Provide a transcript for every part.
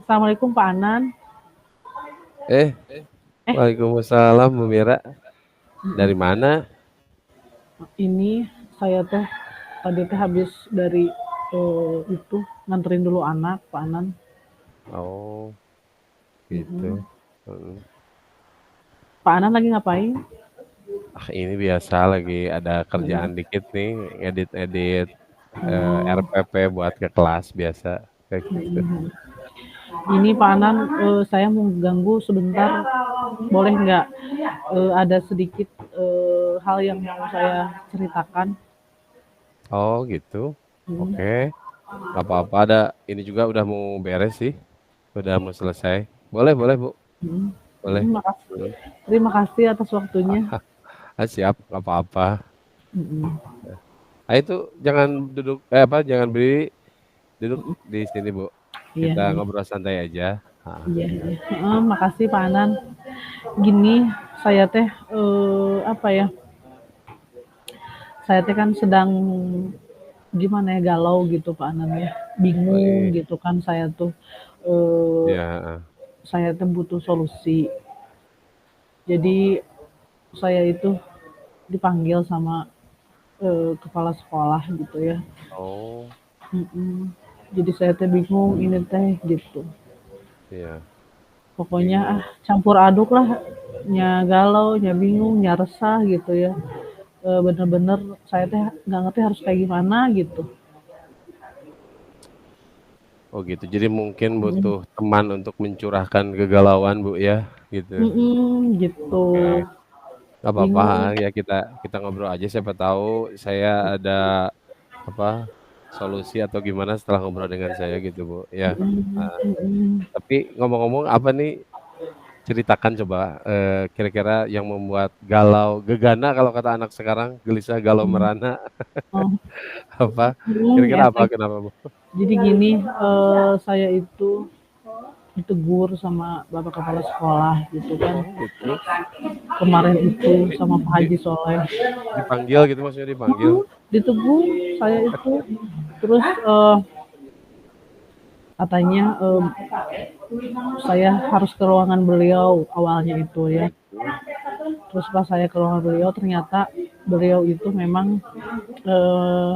Assalamualaikum Pak Anan. Eh, Eh, Waalaikumsalam Bu Mira. Dari mana? ini saya teh tadi teh habis dari itu nganterin dulu anak Pak Anan. Oh, Mm-mm. gitu. Hmm. Pak Anan lagi ngapain? Ini biasa lagi ada Mm-mm. kerjaan dikit nih, edit-edit Oh, RPP buat ke kelas biasa kayak gitu. mm-mm. Ini Pak Anan, saya mau ganggu sebentar, boleh nggak? Ada sedikit hal yang mau saya ceritakan. Oh, gitu. Mm. Oke, nggak apa-apa. Ada ini juga udah mau beres sih, udah mau selesai. Boleh, boleh Bu, Mm. boleh. Makasih. Hmm. Terima kasih atas waktunya. Siap, nggak apa-apa. Mm-mm. Ah itu jangan duduk, jangan berdiri, duduk di sini Bu. Iya, Kita iya. ngobrol santai aja. Ah. Iya, iya. Makasih Pak Anan. Gini, saya teh apa ya? Saya teh kan sedang gimana ya galau gitu Pak Anan ya. Oh, Bingung iya. gitu kan saya tuh eh Ya, saya teh butuh solusi. Jadi saya itu dipanggil sama kepala sekolah gitu ya. oh, Mm-mm. Jadi saya teh bingung ini teh gitu. iya, Pokoknya bingung. campur aduk lah, nya galau, nya bingung, nya resah gitu ya. Bener-bener saya teh nggak ngerti harus kayak gimana gitu. Oh gitu. Jadi mungkin Mhm. butuh teman untuk mencurahkan kegalauan Bu ya, gitu. Mhm, gitu. Oke. Gak apa-apa Bingung. ya kita ngobrol aja. Siapa tahu saya ada apa solusi atau gimana setelah ngobrol dengan saya gitu Bu. Ya. Mhm, Ah, mhm. tapi ngomong-ngomong apa nih ceritakan coba kira-kira yang membuat galau, gegana kalau kata anak sekarang, gelisah, galau, Mhm. merana Oh, apa? ya Kira-kira apa? saya Kenapa Bu? jadi gini, saya itu ditegur sama bapak kepala sekolah gitu kan. Oh gitu. Kemarin itu Di, sama Pak di, Haji Soleh. dipanggil gitu maksudnya dipanggil. Ditegur saya itu. Terus katanya saya harus ke ruangan beliau awalnya itu Oh ya. gitu. Terus pas saya ke ruangan beliau ternyata beliau itu memang eh,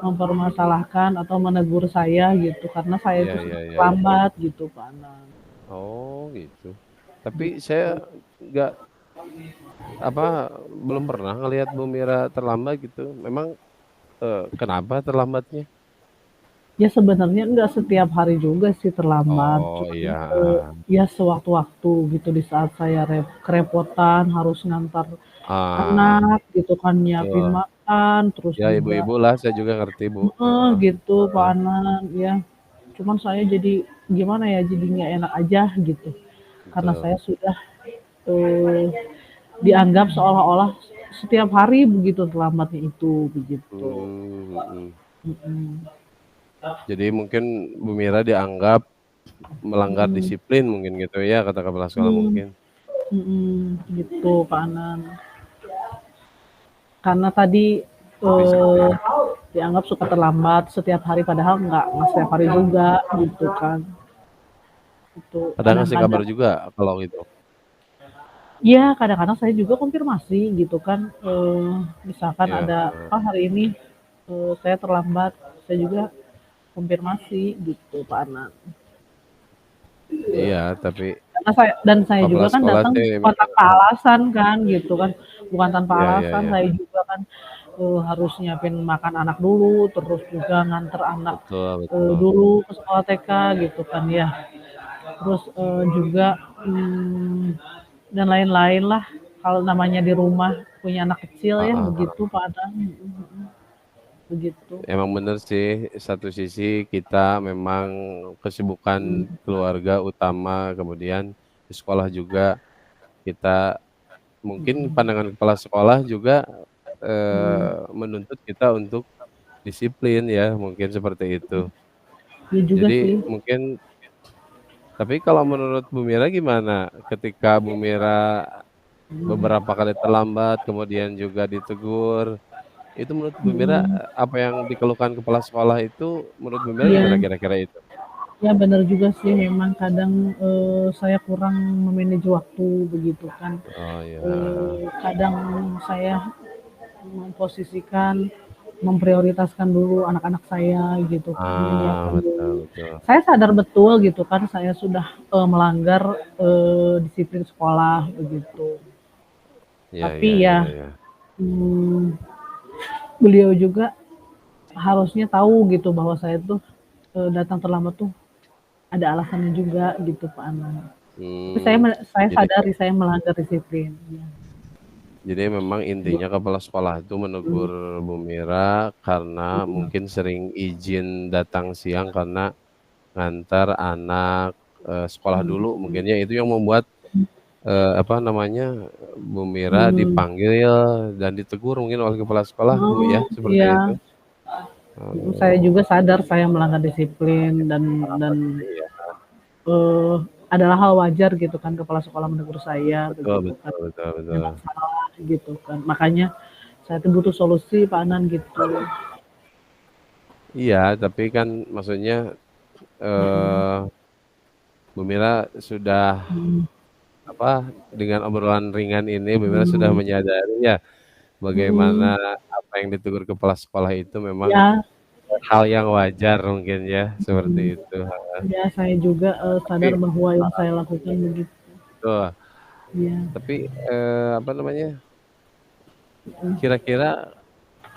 mempermasalahkan atau menegur saya gitu karena saya Iya itu iya sudah iya. terlambat gitu Pak Anang. Oh gitu. Tapi saya Gitu. nggak apa belum pernah ngelihat Bu Mira terlambat gitu. Memang kenapa terlambatnya? Ya sebenarnya enggak setiap hari juga sih terlambat, Oh cuman iya. ya sewaktu-waktu gitu di saat saya kerepotan harus ngantar Ah anak gitu kan, nyiapin betul. makan, terus Ya juga ibu-ibu lah saya juga ngerti Bu. gitu Pak Ah, Anan, ya. Cuman saya jadi gimana ya, jadi nggak enak aja gitu. Karena betul. saya sudah eee, dianggap seolah-olah setiap hari begitu terlambatnya itu, begitu. Hmm. Mhm, Jadi mungkin Bu Mira dianggap melanggar mhm, disiplin mungkin gitu ya kata kepala sekolah mhm, mungkin. gitu Pak Anan. Karena tadi Tapi eee, dianggap suka terlambat setiap hari padahal nggak setiap hari juga gitu kan. Itu ada ngasih kabar kadang-kadang juga kalau itu. iya, kadang-kadang saya juga konfirmasi gitu kan, misalkan Ya. ada, "Oh hari ini, saya terlambat," saya juga konfirmasi gitu Pak Anan. Iya, tapi Karena saya juga kepala kan sekolah datang sih bukan tanpa alasan kan gitu kan, bukan tanpa ya ya alasan ya. saya juga kan, harus nyiapin makan anak dulu, terus juga nganter anak, Betul betul. dulu ke sekolah TK gitu kan ya. Terus, juga, dan lain-lain lah, kalau namanya di rumah punya anak kecil ya Heeh, begitu heeh. Pak Adang, begitu. Emang bener sih, satu sisi kita memang kesibukan Mhm, keluarga utama, kemudian di sekolah juga kita mungkin mhm, pandangan kepala sekolah juga mhm. menuntut kita untuk disiplin ya, mungkin seperti itu. Iya juga Jadi sih. mungkin tapi kalau menurut Bu Mira gimana ketika Bu Mira Mhm, beberapa kali terlambat, kemudian juga ditegur, itu menurut Bu Mira mhm. apa yang dikeluhkan kepala sekolah itu menurut Bu Mira Iya, gimana kira-kira itu? Ya benar juga sih memang kadang, saya kurang me-manage waktu begitu kan, Oh ya, heeh. kadang saya memposisikan, memprioritaskan dulu anak-anak saya gitu kan, Ah, menyiapkan betul dulu. betul. Saya sadar betul gitu kan saya sudah, melanggar, disiplin sekolah begitu. Iya Tapi iya iya ya, iya. mmm, beliau juga harusnya tahu gitu bahwa saya tuh, datang terlambat tuh ada alasannya juga gitu, Pak Anan. Tapi Mmm, saya jadi sadari saya melanggar disiplin, iya. jadi memang intinya kepala sekolah itu Mhm, menegur Bu Mira karena mhm, mungkin sering izin datang siang karena ngantar anak, sekolah mhm, dulu mhm, mungkin ya, itu yang membuat, apa namanya, Bu Mira mhm. dipanggil dan ditegur mungkin oleh kepala sekolah, Bu, Oh, ya, seperti itu? iya, saya Oh, juga sadar saya melanggar disiplin dan, iya, eee, adalah hal wajar gitu kan kepala sekolah menegur saya betul begitu kan, betul betul betul. memang salah gitu kan. Makanya saya tuh butuh solusi Pak Anan gitu. Iya, tapi kan maksudnya, Mhm, eee, Bu Mira sudah mhm, apa, dengan obrolan ringan ini Bu Mira sudah mhm, menyadari ya, bagaimana mhm, apa yang ditegur kepala sekolah itu memang iya, hal yang wajar mungkin ya, seperti mhm, itu, iya saya juga, sadar tapi bahwa yang saya lakukan begitu. betul, Iya, tapi, apa namanya, mhm, kira-kira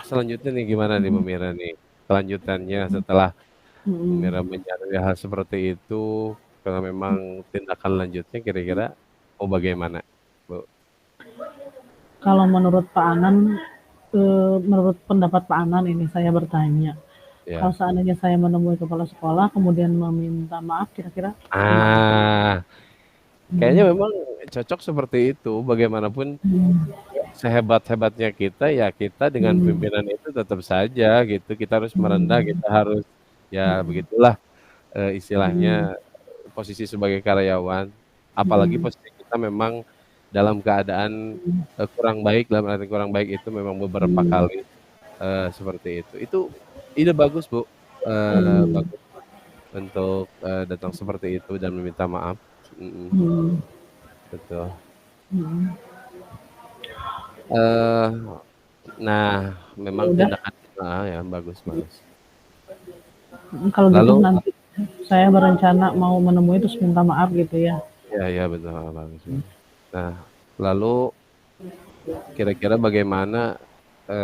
selanjutnya nih gimana nih Bu mhm, Mira nih, kelanjutannya setelah Bu mhm. Mira menyadari hal seperti itu, karena memang tindakan lanjutnya kira-kira mau bagaimana, Bu? Kalau menurut Pak Anan, menurut pendapat Pak Anan ini saya bertanya, kalau Ya. seandainya saya menemui kepala sekolah kemudian meminta maaf kira-kira gimana tuh? Ah, kayaknya Mhm, memang cocok seperti itu, bagaimanapun mhm, sehebat-hebatnya kita, ya kita dengan mhm, pimpinan itu tetap saja gitu, kita harus merendah, mhm, kita harus ya mhm, begitulah, istilahnya mhm, posisi sebagai karyawan, apalagi mhm, posisi kita memang dalam keadaan, mhm, kurang baik, dalam arti kurang baik itu memang beberapa mhm, kali, seperti itu. Itu ide bagus, Bu, mhm, bagus untuk, datang seperti itu dan meminta maaf, mhm, mhm, betul. mhm. Eee, nah Ya memang udah, tindakan heeh, ya bagus bagus. kalau gitu Lalu nanti saya berencana mau menemui terus minta maaf gitu ya. ya ya betul, bagus bagus. Nah, lalu kira-kira bagaimana,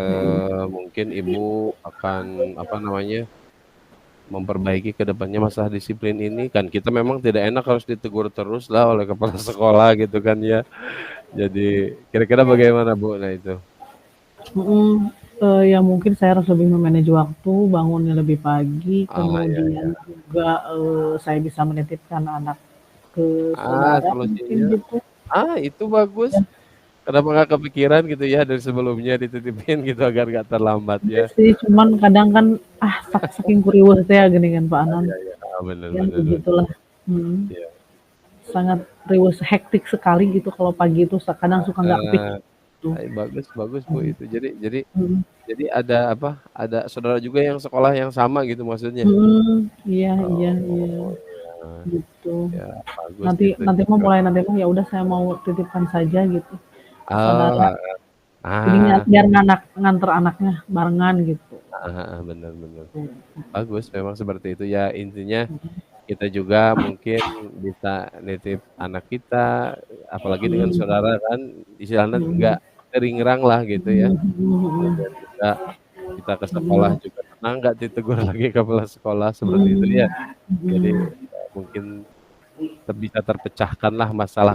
Mhm, mungkin Ibu akan, apa namanya, memperbaiki ke depannya masalah disiplin ini? Kan kita memang tidak enak harus ditegur terus lah oleh kepala sekolah gitu kan ya. Jadi kira-kira bagaimana Bu, nah itu? mhm, ya mungkin saya harus lebih me-manage waktu, bangunnya lebih pagi, Ah, ya kemudian ya. juga, saya bisa menitipkan anak ke Ah, saudara mungkin solusinya gitu. itu bagus. Ya, Kenapa nggak kepikiran gitu ya dari sebelumnya dititipin gitu agar nggak terlambat iya ya? sih, cuman kadang kan, saking kuriweuh teh geuning kan Pak Anan, Iya iya, heeh, bener ya bener bener. begitulah, mhm, Iya, sangat riweuh, hektik sekali gitu kalau pagi itu kadang suka nggak eee, kepikiran gitu. bagus bagus Bu Mhm, itu. Jadi mhm, jadi ada apa, ada saudara juga yang sekolah yang sama gitu maksudnya? mhm, iya iya iya, Oh, iya. gitu. Ya bagus Nanti itu nanti mah juga. mulai nanti mah ya udah saya mau titipkan saja gitu ke Oh, saudara. heeh. Jadi Ah, biar nganter anaknya barengan gitu. heeh heeh, bener bener. Tuh, Bagus memang seperti itu ya intinya mhm, kita juga mungkin bisa nitip anak kita, apalagi dengan mhm, saudara kan istilahnya nggak mhm, teringrang lah gitu ya. mhm, mhm, Kemudian juga kita ke sekolah mhm, juga tenang, nggak ditegur lagi kepala sekolah seperti itu mhm, ya. Jadi, mhm. mungkin bisa terpecahkanlah masalah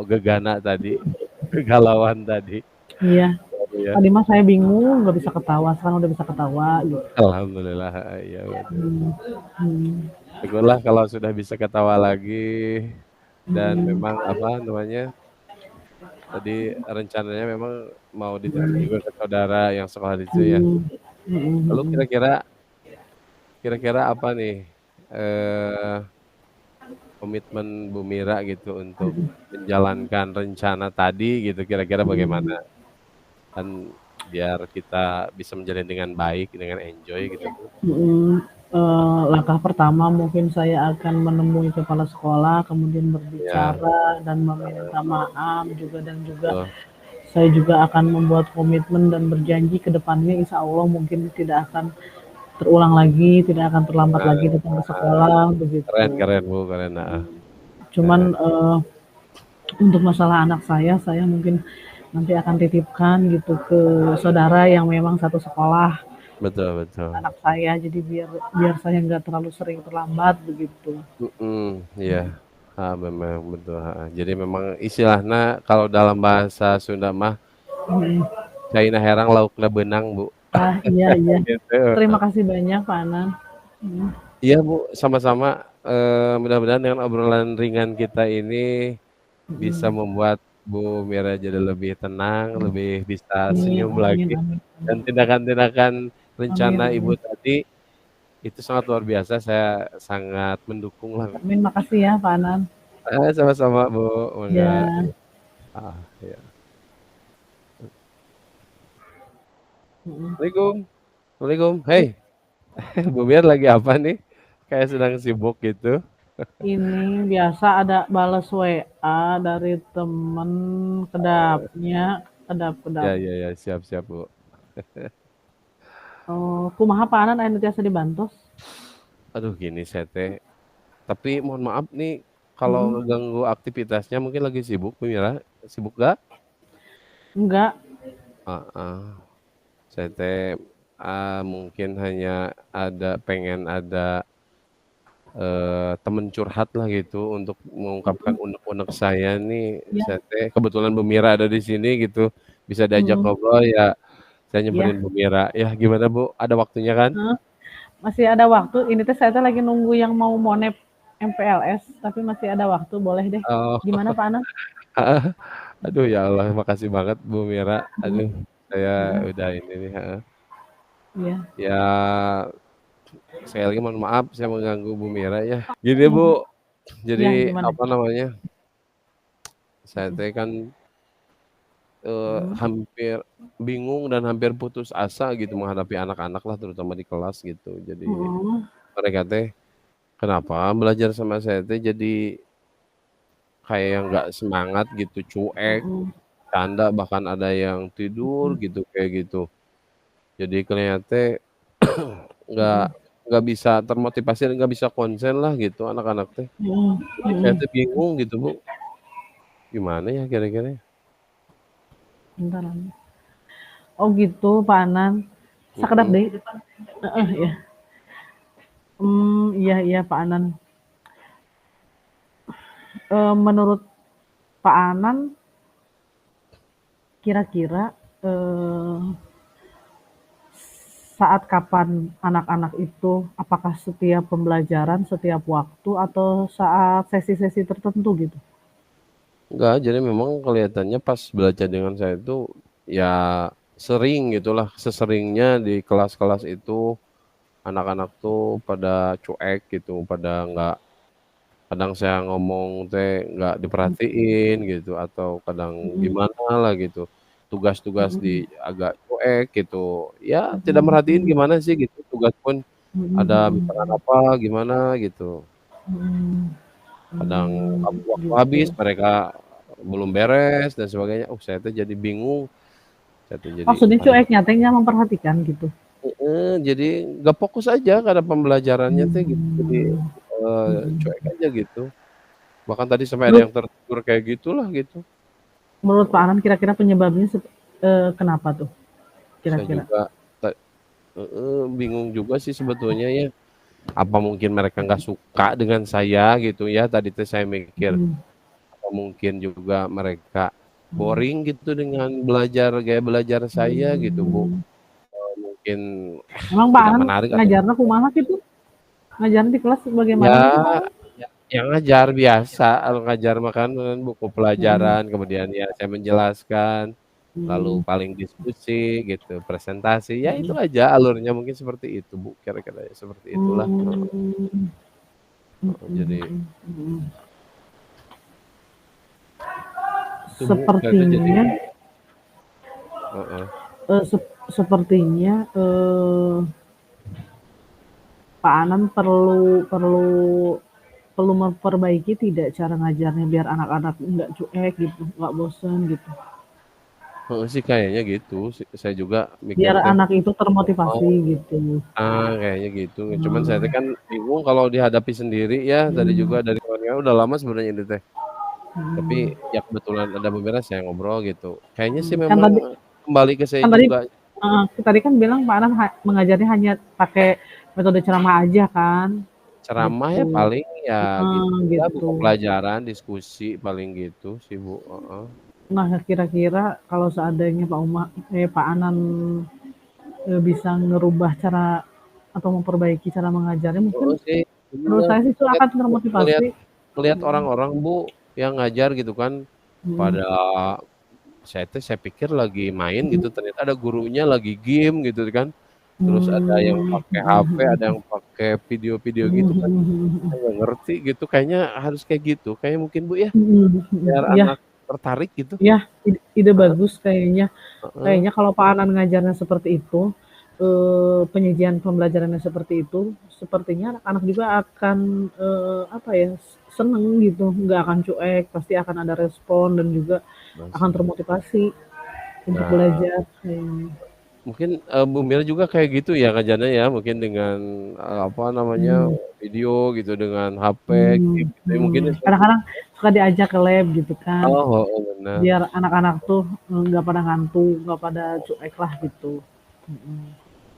gegana tadi, kegalauan tadi, Iya, gitu ya. tadi mah saya bingung nggak bisa ketawa, sekarang udah bisa ketawa gitu. Alhamdulillah, heeh, iya betul. Mmm, mhm, Syukurlah kalau sudah bisa ketawa lagi dan mhm, memang apa namanya, tadi rencananya memang mau dititip mhm, juga ke saudara yang sekolah di situ ya. mhm, mhm, Lalu mhm. kira-kira kira-kira apa nih, eee, komitmen Bu Mira gitu untuk menjalankan rencana tadi gitu kira-kira bagaimana? Mhm, Kan biar kita bisa menjalani dengan baik, dengan enjoy gitu Bu. mhm. Langkah pertama mungkin saya akan menemui kepala sekolah, kemudian Ya, berbicara dan heeh, meminta maaf juga, dan juga betul. saya juga akan membuat komitmen dan berjanji ke depannya insya Allah mungkin tidak akan terulang lagi, tidak akan terlambat Nah, lagi datang ke heeh, sekolah keren begitu. keren Bu, keren, heeh, Cuman heeh. untuk masalah anak saya mungkin nanti akan titipkan gitu ke saudara yang memang satu sekolah Betul betul. anak saya, jadi biar biar saya nggak terlalu sering terlambat begitu. Iya, memang betul, heeh. Jadi memang istilahnya kalau dalam bahasa Sunda mah, Hmm. caina herang laukna beunang, Bu. Ah, iya iya. Gitu, Terima heeh. kasih banyak Pak Anan. Hmm. Iya, Bu, sama-sama, mudah-mudahan dengan obrolan ringan kita ini bisa Hmm. membuat Bu Mira jadi lebih tenang, lebih bisa Amin, senyum amin, lagi, amin, dan amin, tindakan-tindakan amin, rencana Ibu amin. tadi itu sangat luar biasa, saya sangat mendukung lah. Amin, makasih ya Pak Anan. Sama-sama, Bu, mangga. Ya. Iya. Hmm. Assalamualaikum. Assalamualaikum. Hei, Eh, Bu Mir lagi apa nih? Kayak sedang sibuk gitu. ini biasa ada balas WA dari temen kedapnya, kedap-kedap. Ya, ya, ya, siap, siap, Bu. Oh, kumaha Pak Anan aya nu tiasa dibantos? Aduh, gini saya teh. Tapi mohon maaf nih, kalau Mhm. ngeganggu aktivitasnya mungkin lagi sibuk, Bu Mira. Sibuk gak? Enggak. Heeh. Saya teh mungkin hanya pengen ada temen curhat lah gitu untuk mengungkapkan Mhm. unek-unek saya nih. Iya. Saya teh kebetulan Bu Mira ada di sini gitu, bisa diajak Mhm. ngobrol ya. Saya Iya. nyamperin Bu Mira. Ya gimana Bu? Ada waktunya kan? Heeh. Masih ada waktu. Ini teh saya teh lagi nunggu yang mau monep MPLS, tapi masih ada waktu, boleh deh. Oh, Gimana Pak Anan? aduh ya Allah, makasih banget Bu Mira. Mhm. Aduh, saya Mhm. udah ini nih. Heeh. Iya. Ya, sekali lagi mohon maaf saya mengganggu Bu Mira ya. Gini Bu, Mhm. jadi Iya, gimana? apa namanya? Saya Mhm. teh kan Mhm. hampir bingung dan hampir putus asa gitu menghadapi anak-anak lah terutama di kelas gitu. Jadi Mhm. mereka teh kenapa belajar sama saya teh jadi kayak yang nggak semangat gitu, cuek, Mhm. canda bahkan ada yang tidur Mhm. gitu kayak gitu. Jadi kelihatannya nggak Mhm. nggak bisa termotivasi dan nggak bisa konsen lah gitu anak-anak teh. Mhm. Jadi saya Mhm. teh bingung gitu Bu, gimana ya kira-kira? Bentar. Oh gitu, Pak Anan. Sakedap Mhm. deh. Heeh, ya. Iya iya Pak Anan. Menurut Pak Anan, kira-kira eh, saat kapan anak-anak itu, apakah setiap pembelajaran, setiap waktu, atau saat sesi-sesi tertentu gitu? Enggak, jadi memang kelihatannya pas belajar dengan saya itu ya sering gitulah, seseringnya di kelas-kelas itu anak-anak tuh pada cuek gitu, pada nggak kadang saya ngomong teh nggak diperhatiin gitu atau kadang Mhm. gimana lah gitu. Tugas-tugas di Mhm. agak cuek gitu. Ya tidak Mhm. merhatiin Mhm. gimana sih gitu. Tugas pun Mhm. ada misalkan Mhm. apa gimana gitu. Mhm. Kadang waktu habis Gitu. mereka belum beres dan sebagainya. Oh, saya tuh jadi bingung. Saya tuh jadi, Maksudnya aduh, cueknya teh nggak memperhatikan gitu. jadi nggak fokus aja karena pembelajarannya tuh gitu. Jadi Hmm. Mhm. cuek aja gitu. Bahkan tadi sampai ada Menurut yang tertidur kayak gitulah gitu. menurut Pak Anan kira-kira penyebabnya kenapa tuh? Saya Kira-kira? juga bingung juga sih sebetulnya ya. Apa mungkin mereka nggak suka dengan saya gitu ya? Tadi tuh saya mikir. Mhm. Apa mungkin juga mereka boring gitu dengan belajar gaya belajar saya gitu Bu. Hmm. Mungkin Emang Pak tidak Anan menarik atau ngajarnya kumaha gitu? Ngajarnya di kelas bagaimana ya gitu Pak Anan? yang ngajar biasa, kalau ngajar mah kan buku Mhm. pelajaran, kemudian ya saya menjelaskan, lalu Mhm. paling diskusi gitu, presentasi, ya itu Mhm. aja alurnya mungkin seperti itu Bu, kira-kira ya seperti itulah, heeh Mmm. Mhm. heeh, jadi Mhm. Mhm. itu Bu, saya tuh jadi Sepertinya, heeh, sepertinya, Pak Anan perlu perlu perlu memperbaiki tidak cara ngajarnya biar anak-anak nggak cuek gitu, nggak bosen gitu. Heeh sih kayaknya gitu, saya juga mikir Biar teh. anak itu Oh, termotivasi gitu. kayaknya gitu. Cuman saya teh Hmm, kan bingung kalau dihadapi sendiri ya, tadi juga hmm, dari kawan-kawan udah lama sebenarnya ini teh. Tapi hmm, ya kebetulan ada beberapa saya ngobrol gitu. Kayaknya sih Kan memang tadi kembali ke saya kan tadi juga. tadi kan bilang Pak Anan mengajarnya hanya pakai metode ceramah aja kan, Ceramah ya gitu. paling ya gitu ya, buku Gitu. pelajaran, diskusi paling gitu sih Bu, heeh. Nah, kira-kira kalau seandainya Pak Anan bisa ngerubah cara atau memperbaiki cara mengajarnya, mungkin Heeh sih, menurut bener. saya sih itu Ngelihat akan ngelihat termotivasi. ngelihat Mhm, orang-orang Bu, yang ngajar gitu kan, mhm, pada saya pikir lagi main gitu, mhm, ternyata ada gurunya lagi game gitu kan. Terus ada yang mmm, pakai mhm, HP, ada mhm, yang pakai video-video mhm, gitu kan, mhm, mhm, saya nggak ngerti gitu, kayaknya harus kayak gitu, kayaknya mungkin Bu ya, mhm, mhm, biar iya, anak tertarik gitu. iya, ide Heeh bagus kayaknya. heeh, Kayaknya kalau Pak Anan ngajarnya seperti itu, penyajian pembelajarannya seperti itu, sepertinya anak-anak juga akan, apa ya, seneng gitu, nggak akan cuek, pasti akan ada respon dan juga akan masih. termotivasi untuk Nah, belajar kayaknya. mungkin, Bu Mira juga kayak gitu ya ngajarnya ya, mungkin dengan, apa namanya, Mmm, video gitu, dengan HP, game gitu ya mungkin ya seperti Kadang-kadang suka diajak ke lab gitu kan, oh, heeh, bener. biar anak-anak tuh, nggak pada ngantuk, nggak pada cuek lah gitu. Mhm,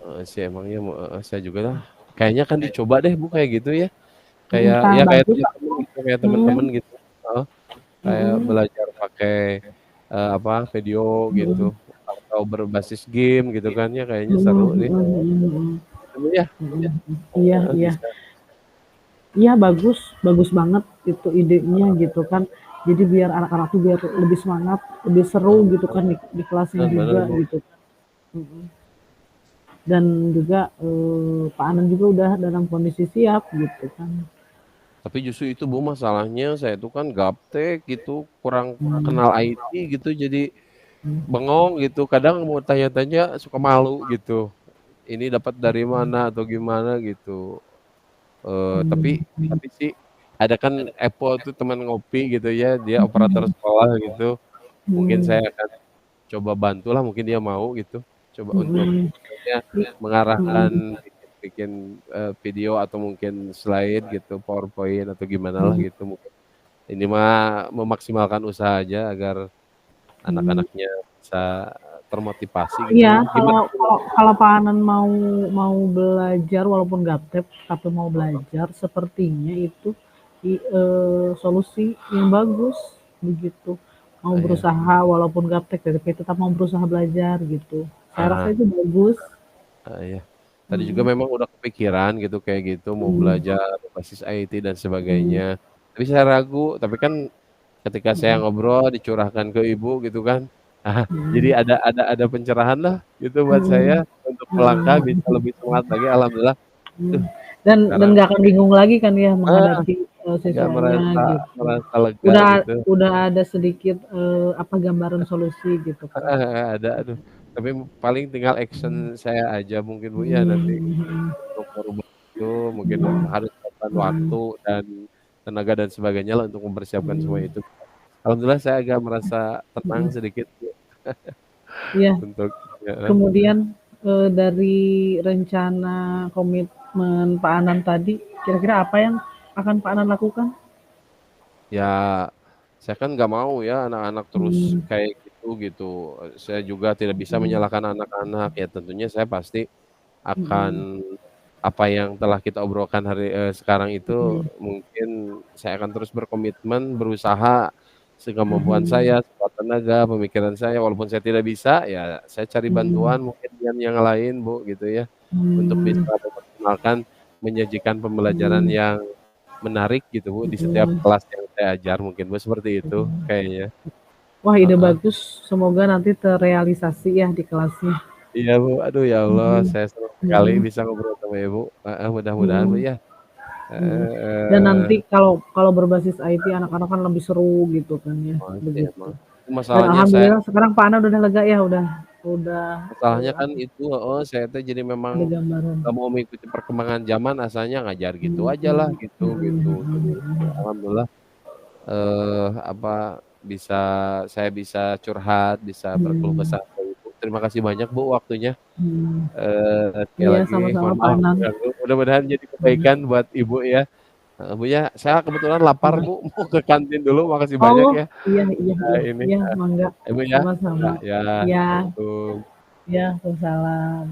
Heeh sih emangnya heeh, saya juga lah, kayaknya akan dicoba deh Bu kayak gitu ya, kayak Kak, ya kayak bagus tadi Kak, temen gitu, kayak temen-temen mhm, gitu, heeh, kayak mhm, belajar pakai, apa, video gitu, mhm, atau berbasis game gitu kan ya, kayaknya seru mhm, nih. mhm, mhm, mhm. Itu Bu ya, Mhm, iya, heeh, iya. bisa Iya, bagus, bagus banget itu idenya gitu kan. Jadi biar anak-anak tuh biar lebih semangat, lebih seru heeh, gitu kan di kelasnya bener bener juga Bu. gitu kan. Mhm. Dan juga, Pak Anan juga udah dalam kondisi siap gitu kan. Tapi justru itu Bu masalahnya, saya tuh kan gaptek gitu, kurang Mmm, kenal IT gitu, jadi bengong gitu, kadang mau tanya-tanya suka malu gitu, ini dapat dari mana atau gimana gitu. mmm, Tapi sih ada kan Epon tuh teman ngopi gitu ya, dia operator sekolah gitu, mungkin saya mhm, akan coba bantulah mungkin dia mau gitu, coba untuk mhm, misalnya i mengarahkan mhm, bikin, video atau mungkin slide gitu, PowerPoint atau gimanalah mhm, gitu mungkin. Ini mah memaksimalkan usaha aja agar mhm. anak-anaknya bisa termotivasi gitu. Iya, Gimana kalau kalau kalau Pak Anan mau mau belajar walaupun gaptek, tapi mau belajar sepertinya itu solusi yang bagus begitu. Mau ya? berusaha walaupun gaptek tapi tetap mau berusaha belajar gitu. Saya rasa Ah, itu bagus. iya. Tadi juga Mhm, memang udah kepikiran gitu kayak gitu mau mhm, belajar berbasis IT dan sebagainya. mhm, Tapi saya ragu, tapi kan ketika saya mhm, ngobrol dicurahkan ke ibu gitu kan, ah, jadi mhm, ada pencerahan lah gitu buat saya mhm, untuk melangkah mhm, bisa lebih semangat lagi. Alhamdulillah, mhm. duh Dan sekarang nggak akan bingung lagi kan ya ah, menghadapi, nggak siswanya merasa gitu. merasa lega Udah gitu. udah ada sedikit, apa, gambaran solusi gitu kan. Ada, aduh. Tapi paling tinggal action saya aja mungkin Bu ya nanti Mhm, untuk merubah itu mungkin mhm, harus memerlukan waktu mhm, dan tenaga dan sebagainya lah untuk mempersiapkan semua mhm, itu. Alhamdulillah saya agak merasa tenang mhm. sedikit Bu, Iya, untuk heeh. kemudian, dari rencana komitmen Pak Anan tadi, kira-kira apa yang akan Pak Anan lakukan? Ya, saya kan nggak mau ya anak-anak terus Mmm, kayak gitu gitu. Saya juga tidak bisa mhm, menyalahkan anak-anak, ya tentunya saya pasti akan mhm, apa yang telah kita obrolkan sekarang itu mhm, mungkin saya akan terus berkomitmen, berusaha sekemampuan saya, mhm, sekuat tenaga, pemikiran saya, walaupun saya tidak bisa, ya saya cari bantuan mhm, mungkin dengan yang lain, Bu, gitu ya, untuk bisa mmm, memaksimalkan menyajikan pembelajaran mhm, yang menarik gitu, Bu, di setiap mhm. kelas yang saya ajar mungkin, Bu, seperti itu kayaknya. Wah, ide Heeh. bagus, semoga nanti terrealisasi ya di kelasnya. Iya, Bu, aduh ya Allah Mhm, saya senang sekali mhm, bisa ngobrol sama Ibu, heeh, mudah-mudahan, Bu, mhm. ya, Mhm. Dan heeh. nanti kalau kalau berbasis IT anak-anak kan lebih seru gitu kan ya, Oh, sih begitu. emang. Dan Masalahnya saya alhamdulillah sekarang Pak Ana udah lega ya, udah udah, Masalahnya kan apa, itu heeh, saya teh jadi memang ada gambaran. nggak mau mengikuti perkembangan zaman, asalnya ngajar gitu Mhm, ajalah, gitu mhm gitu. Jadi mhm mhm. alhamdulillah, apa, bisa saya bisa curhat, bisa berkeluh Hmm. kesah ke Ibu. Terima kasih banyak Bu waktunya. Hmm. Sekali Iya, lagi sama-sama mohon Pak maaf Anam. mengganggu, mudah-mudahan jadi Iya. kebaikan buat Ibu ya. Heeh, Bu, ya. Saya kebetulan lapar Iya. Bu, mau ke kantin dulu, makasih banyak Oh, ya. iya iya Udah iya ini iya, mangga, Ibu ya. sama-sama. Ya, Iya. assalamualaikum. Iya, waalaikumsalam.